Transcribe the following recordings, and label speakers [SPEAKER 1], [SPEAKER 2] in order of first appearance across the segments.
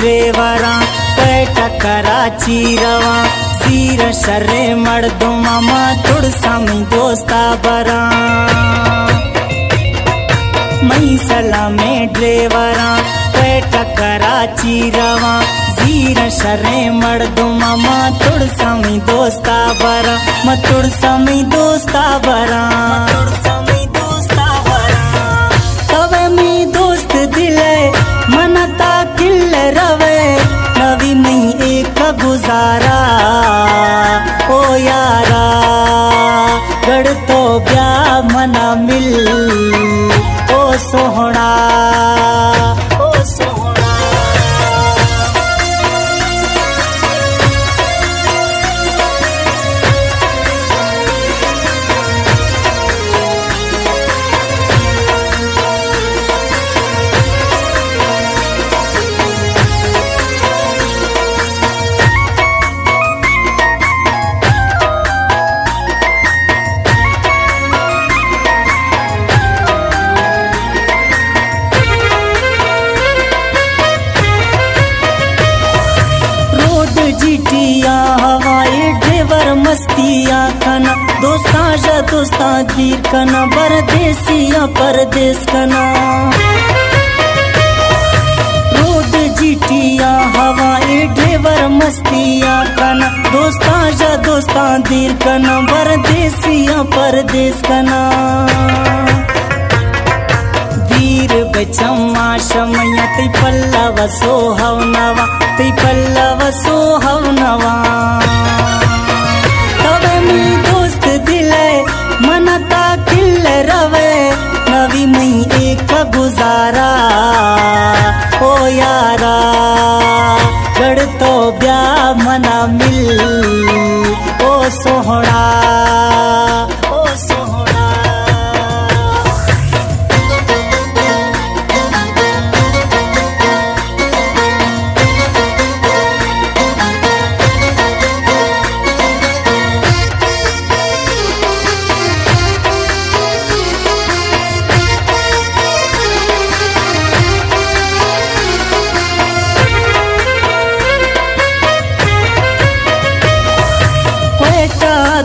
[SPEAKER 1] ड्रेवरा पेट कराची रवा सीर शर्रे मर्दो मामा तुड़सा में दोस्ता बरा मई सलामे ड्रेवरा पेट कराची रवा जीर शर्रे मर्दो मामा तुड़सा में दोस्ता बरा म तुड़सा में दोस्ता बरा तवे में दोस्त दिले मनता किल रवे नवी में एक गुजारा ओ यारा गढ़ तो ब्या मना मिल ओ सोहना ओ सोहना। जीटिया हवाई ड्राइवर मस्तिया खाना दोस्ता जा दोस्ता दीर कना परदेसिया परदेस कना रोड जीटिया हवाई ड्राइवर मस्तिया खाना दोस्ता जा दोस्ता दीर कना परदेसिया परदेस कना बचम्मा शमया ती पल्लव सोहवनवा ती पल्लव सोहवनवा तवे में दोस्त दिले मनता किल रवे नवी में एक गुजारा ओ यारा गढ़ तो ब्या मना मिल ओ सोहना ओ सोहना।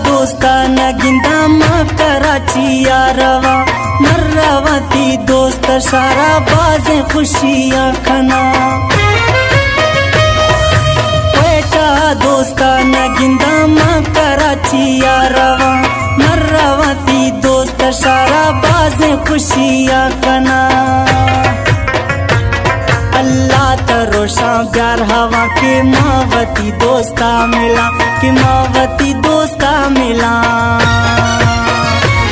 [SPEAKER 1] दोस्ता नगिंदा माँ कराचिया रवा मर्रावती दोस्त सारा बाजे खुशियाँ खना बेटा दोस्ता नगिंदा माँ कराचिया रवा मर्रावती दोस्त सारा बाजे खुशियाँ खना अल्लाह तरोशा प्यार हवा के मावती दोस्ता मिला कि मावती दोस्ता मिला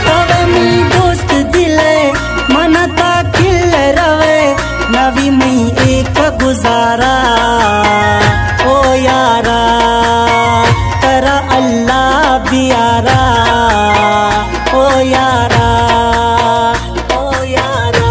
[SPEAKER 1] तवे में दोस्त दिले मनता किल रवे नवी में एक गुजारा ओ यारा तेरा अल्लाह बियारा ओ यारा ओ यारा।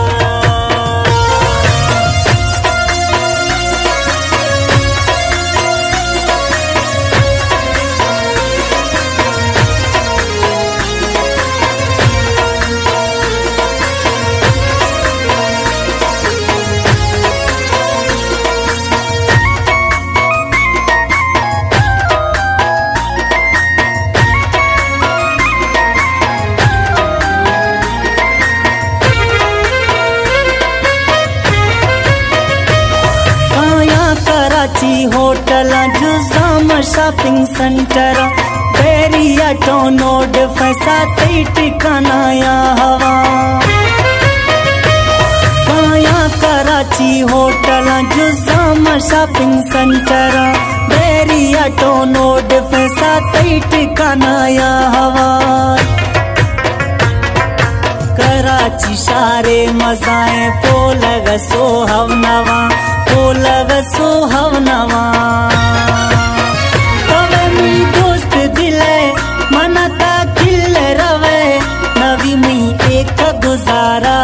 [SPEAKER 1] होटल जुजाम शॉपिंग सेंटर बेरिया टोनोड फैसा तई ठिकाना या हवा काया कराची होटल जुजाम शॉपिंग सेंटर बेरिया टोनोड फैसा तई ठिकाना या हवा कराची सारे मजाए पोलग सोहवनवा पोलग सोहवनवा तवे में दोस्त दिले मनता किल रवे नवी में एक गुजारा